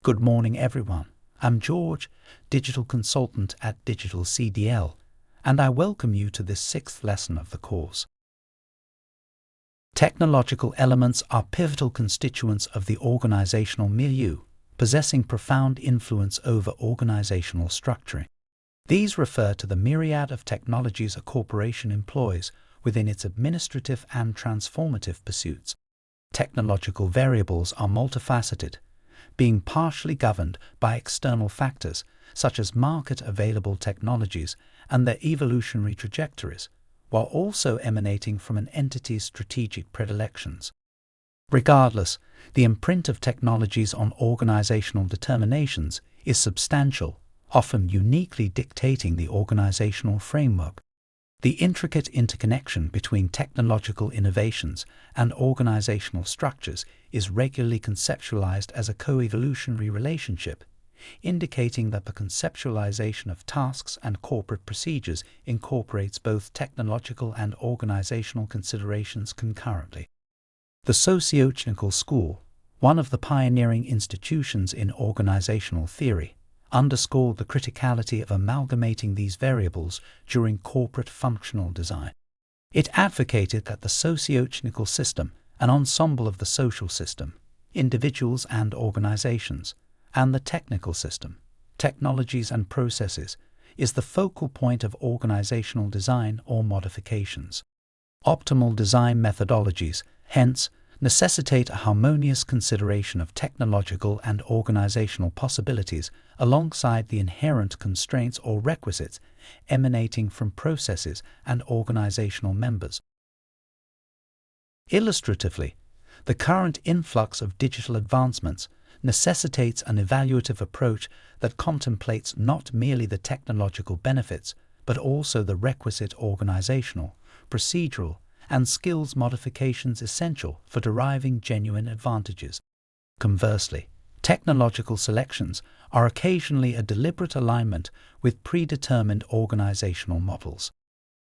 Good morning, everyone. I'm George, Digital Consultant at Digital CDL, and I welcome you to this 6th lesson of the course. Technological elements are pivotal constituents of the organizational milieu, possessing profound influence over organizational structuring. These refer to the myriad of technologies a corporation employs within its administrative and transformative pursuits. Technological variables are multifaceted, being partially governed by external factors such as market-available technologies and their evolutionary trajectories, while also emanating from an entity's strategic predilections. Regardless, the imprint of technologies on organizational determinations is substantial, often uniquely dictating the organizational framework. The intricate interconnection between technological innovations and organizational structures is regularly conceptualized as a co-evolutionary relationship, indicating that the conceptualization of tasks and corporate procedures incorporates both technological and organizational considerations concurrently. The socio-technical school, one of the pioneering institutions in organizational theory, underscored the criticality of amalgamating these variables during corporate functional design. It advocated that the socio-technical system, an ensemble of the social system, individuals and organizations, and the technical system, technologies and processes, is the focal point of organizational design or modifications. Optimal design methodologies, hence, necessitate a harmonious consideration of technological and organizational possibilities alongside the inherent constraints or requisites emanating from processes and organizational members. Illustratively, the current influx of digital advancements necessitates an evaluative approach that contemplates not merely the technological benefits, but also the requisite organizational, procedural, and skills modifications essential for deriving genuine advantages. Conversely, technological selections are occasionally a deliberate alignment with predetermined organizational models.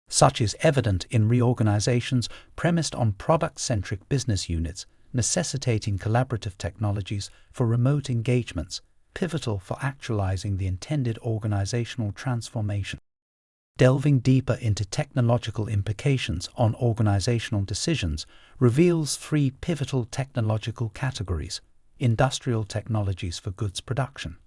Such is evident in reorganizations premised on product-centric business units, necessitating collaborative technologies for remote engagements, pivotal for actualizing the intended organizational transformation. Delving deeper into technological implications on organizational decisions reveals 3 pivotal technological categories: industrial technologies for goods production,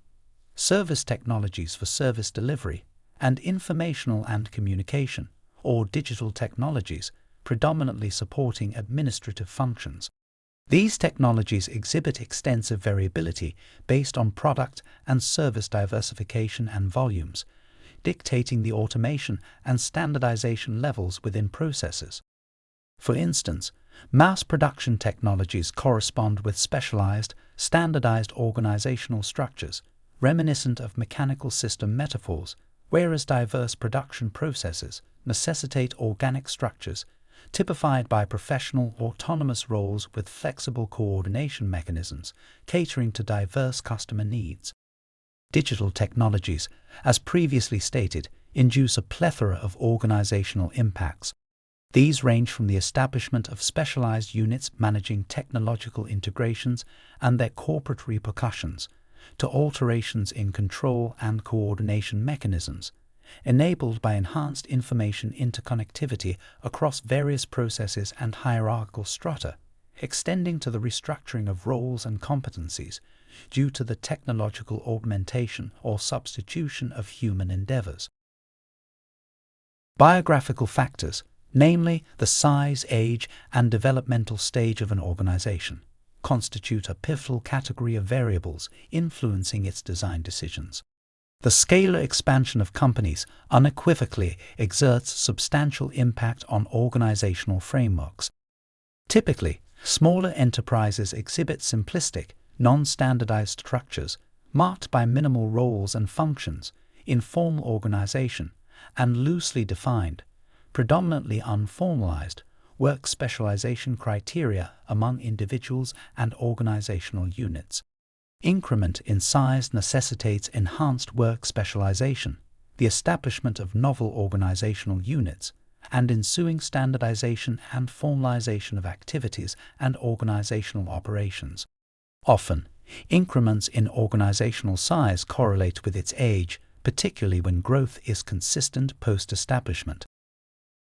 service technologies for service delivery, and informational and communication, or digital technologies, predominantly supporting administrative functions. These technologies exhibit extensive variability based on product and service diversification and volumes, dictating the automation and standardization levels within processes. For instance, mass production technologies correspond with specialized, standardized organizational structures, reminiscent of mechanical system metaphors, whereas diverse production processes necessitate organic structures, typified by professional autonomous roles with flexible coordination mechanisms, catering to diverse customer needs. Digital technologies, as previously stated, induce a plethora of organizational impacts. These range from the establishment of specialized units managing technological integrations and their corporate repercussions, to alterations in control and coordination mechanisms, enabled by enhanced information interconnectivity across various processes and hierarchical strata, extending to the restructuring of roles and competencies due to the technological augmentation or substitution of human endeavors. Biographical factors, namely the size, age, and developmental stage of an organization, constitute a pivotal category of variables influencing its design decisions. The scalar expansion of companies unequivocally exerts substantial impact on organizational frameworks. Typically, smaller enterprises exhibit simplistic, non-standardized structures marked by minimal roles and functions, informal organization, and loosely defined, predominantly unformalized, work specialization criteria among individuals and organizational units. Increment in size necessitates enhanced work specialization, the establishment of novel organizational units, and ensuing standardization and formalization of activities and organizational operations. Often, Increments in organizational size correlate with its age, particularly when growth is consistent post-establishment.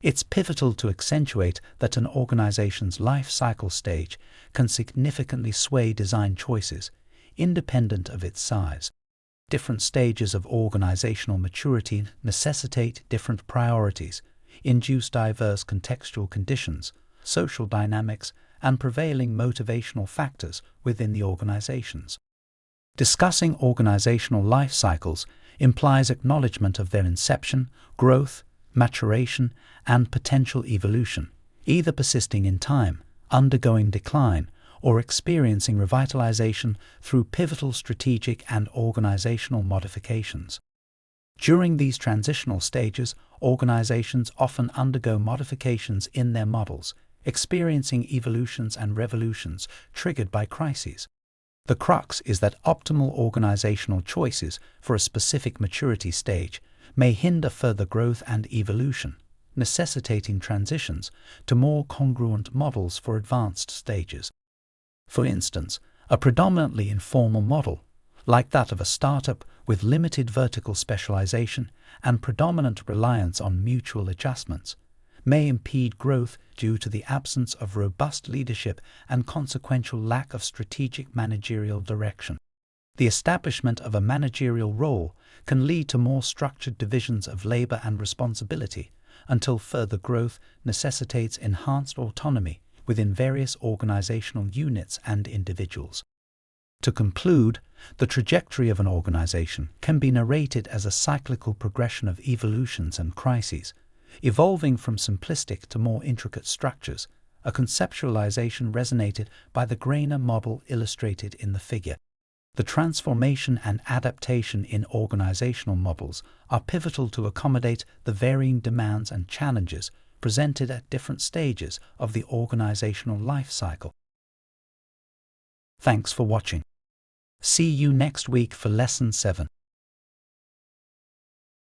It's pivotal to accentuate that an organization's life cycle stage can significantly sway design choices, independent of its size. Different stages of organizational maturity necessitate different priorities, induce diverse contextual conditions, social dynamics, and prevailing motivational factors within the organizations. Discussing organizational life cycles implies acknowledgement of their inception, growth, maturation, and potential evolution, either persisting in time, undergoing decline, or experiencing revitalization through pivotal strategic and organizational modifications. During these transitional stages, organizations often undergo modifications in their models, experiencing evolutions and revolutions triggered by crises. The crux is that optimal organizational choices for a specific maturity stage may hinder further growth and evolution, necessitating transitions to more congruent models for advanced stages. For instance, a predominantly informal model, like that of a startup with limited vertical specialization and predominant reliance on mutual adjustments, may impede growth due to the absence of robust leadership and consequential lack of strategic managerial direction. The establishment of a managerial role can lead to more structured divisions of labor and responsibility, until further growth necessitates enhanced autonomy within various organizational units and individuals. To conclude, the trajectory of an organization can be narrated as a cyclical progression of evolutions and crises, evolving from simplistic to more intricate structures, a conceptualization resonated by the Grainer model illustrated in the figure. The transformation and adaptation in organizational models are pivotal to accommodate the varying demands and challenges presented at different stages of the organizational life cycle. Thanks for watching. See you next week for Lesson 7.